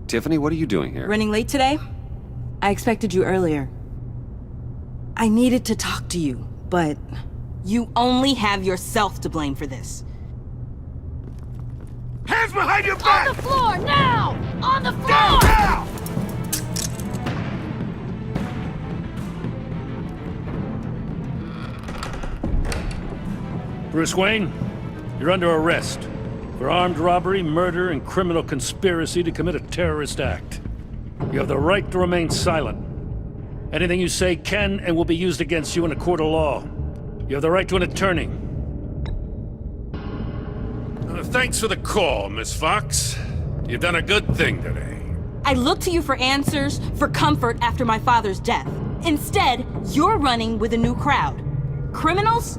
Tiffany, what are you doing here? Running late today? I expected you earlier. I needed to talk to you, but... You only have yourself to blame for this. Hands behind your back! On the floor, now! On the floor! Down, down! Bruce Wayne, you're under arrest for armed robbery, murder, and criminal conspiracy to commit a terrorist act. You have the right to remain silent. Anything you say can and will be used against you in a court of law. You have the right to an attorney. Thanks for the call, Miss Fox. You've done a good thing today. I looked to you for answers, for comfort after my father's death. Instead, you're running with a new crowd. Criminals?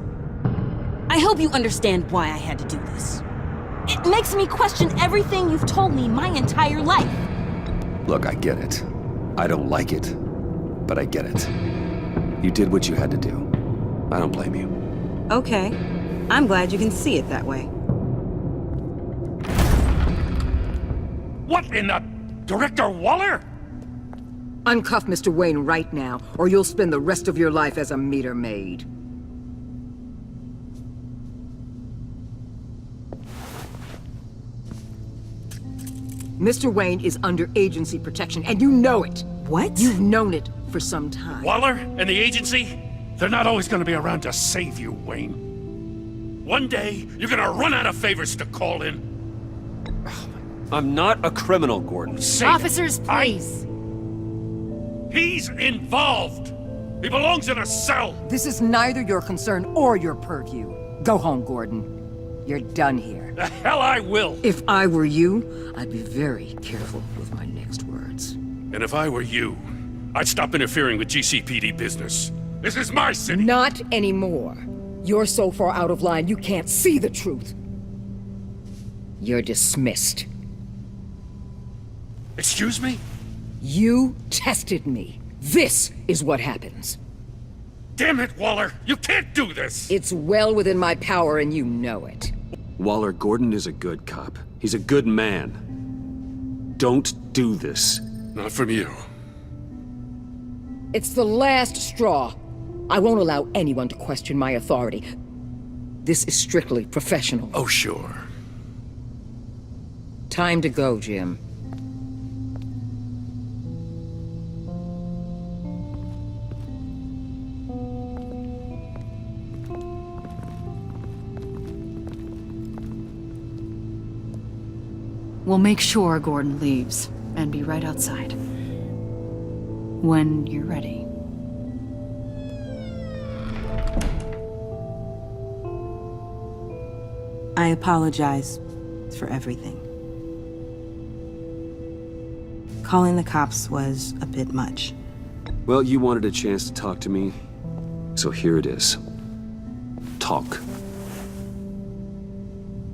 I hope you understand why I had to do this. It makes me question everything you've told me my entire life. Look, I get it. I don't like it, but I get it. You did what you had to do. I don't blame you. Okay. I'm glad you can see it that way. What in the... Director Waller? Uncuff Mr. Wayne right now, or you'll spend the rest of your life as a meter maid. Mr. Wayne is under agency protection, and you know it. What? You've known it for some time. Waller and the agency? They're not always gonna be around to save you, Wayne. One day, you're gonna run out of favors to call in. I'm not a criminal, Gordon. Say Officers, please. He's involved! He belongs in a cell! This is neither your concern or your purview. Go home, Gordon. You're done here. The hell I will! If I were you, I'd be very careful with my next words. And if I were you, I'd stop interfering with GCPD business. This is my city! Not anymore. You're so far out of line you can't see the truth. You're dismissed. Excuse me? You tested me. This is what happens. Damn it, Waller! You can't do this! It's well within my power and you know it. Waller, Gordon is a good cop. He's a good man. Don't do this. Not from you. It's the last straw. I won't allow anyone to question my authority. This is strictly professional. Oh, sure. Time to go, Jim. We'll make sure Gordon leaves, and be right outside. When you're ready. I apologize for everything. Calling the cops was a bit much. Well, you wanted a chance to talk to me, so here it is. Talk.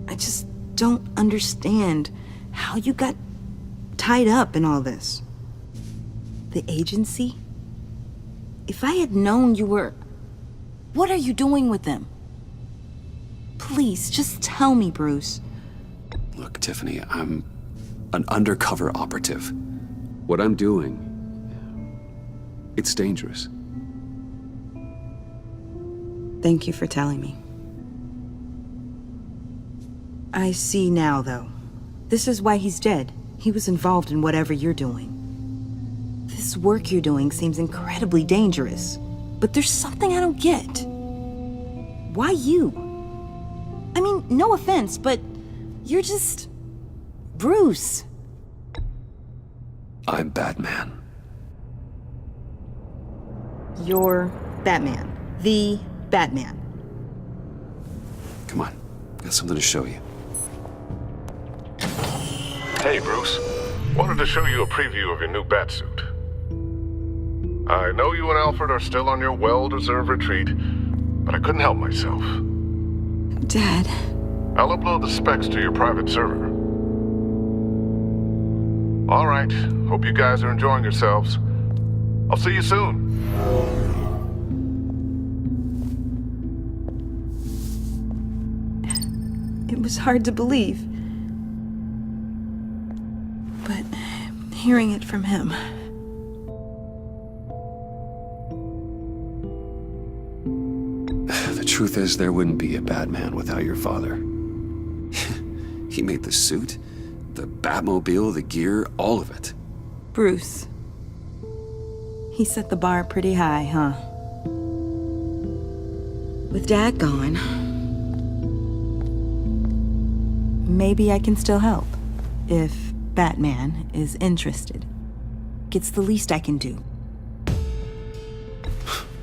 I just don't understand how you got tied up in all this. The agency? If I had known you were... What are you doing with them? Please, just tell me, Bruce. Look, Tiffany, I'm an undercover operative. What I'm doing, it's dangerous. Thank you for telling me. I see now, though. This is why he's dead. He was involved in whatever you're doing. This work you're doing seems incredibly dangerous. But there's something I don't get. Why you? I mean, no offense, but you're just... Bruce. I'm Batman. You're Batman. The Batman. Come on, got something to show you. Hey, Bruce. Wanted to show you a preview of your new Batsuit. I know you and Alfred are still on your well-deserved retreat, but I couldn't help myself. Dad. I'll upload the specs to your private server. All right. Hope you guys are enjoying yourselves. I'll see you soon. It was hard to believe. But hearing it from him. The truth is, there wouldn't be a Batman without your father. He made the suit, the Batmobile, the gear, all of it. Bruce. He set the bar pretty high, huh? With Dad gone, maybe I can still help. If Batman is interested. It's the least I can do. The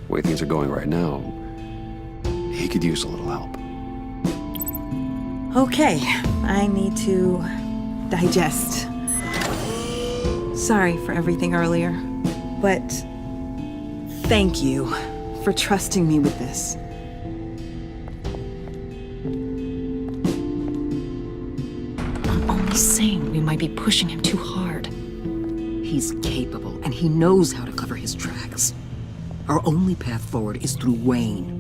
way things are going right now, he could use a little help. Okay, I need to digest. Sorry for everything earlier, but thank you for trusting me with this. I'm only saying we might be pushing him too hard. He's capable, and he knows how to cover his tracks. Our only path forward is through Wayne.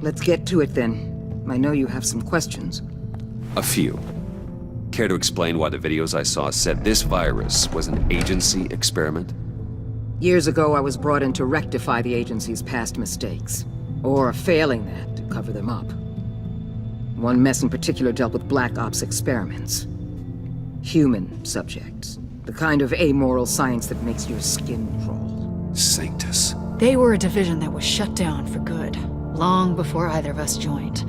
Let's get to it then. I know you have some questions. A few. Care to explain why the videos I saw said this virus was an agency experiment? Years ago, I was brought in to rectify the agency's past mistakes. Or failing that, to cover them up. One mess in particular dealt with Black Ops experiments. Human subjects. The kind of amoral science that makes your skin crawl. Sanctus. They were a division that was shut down for good, long before either of us joined.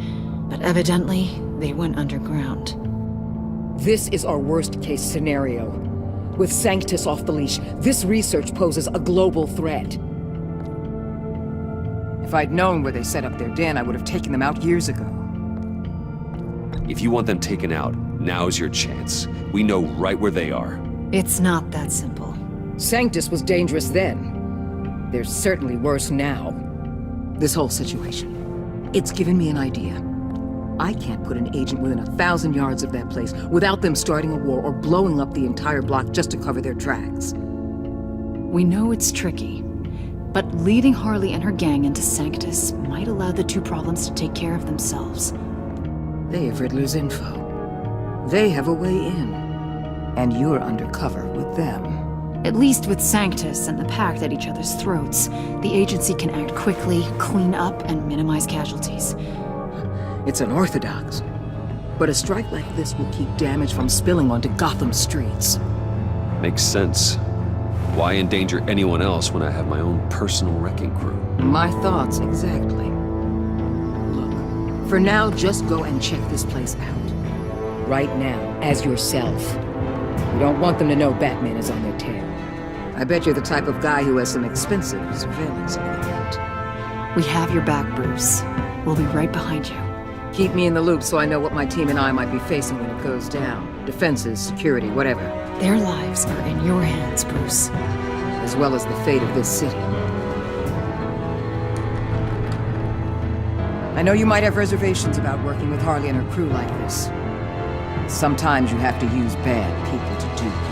But evidently, they went underground. This is our worst-case scenario. With Sanctus off the leash, this research poses a global threat. If I'd known where they set up their den, I would have taken them out years ago. If you want them taken out, now's your chance. We know right where they are. It's not that simple. Sanctus was dangerous then. They're certainly worse now. This whole situation, it's given me an idea. I can't put an agent within 1,000 yards of that place without them starting a war or blowing up the entire block just to cover their tracks. We know it's tricky, but leading Harley and her gang into Sanctus might allow the two problems to take care of themselves. They have Riddler's info. They have a way in. And you're undercover with them. At least with Sanctus and the Pact at each other's throats, the agency can act quickly, clean up, and minimize casualties. It's unorthodox. But a strike like this will keep damage from spilling onto Gotham streets. Makes sense. Why endanger anyone else when I have my own personal wrecking crew? My thoughts, exactly. Look, for now, just go and check this place out. Right now, as yourself. You don't want them to know Batman is on their tail. I bet you're the type of guy who has some expensive surveillance equipment. We have your back, Bruce. We'll be right behind you. Keep me in the loop so I know what my team and I might be facing when it goes down. Defenses, security, whatever. Their lives are in your hands, Bruce. As well as the fate of this city. I know you might have reservations about working with Harley and her crew like this. Sometimes you have to use bad people to do good.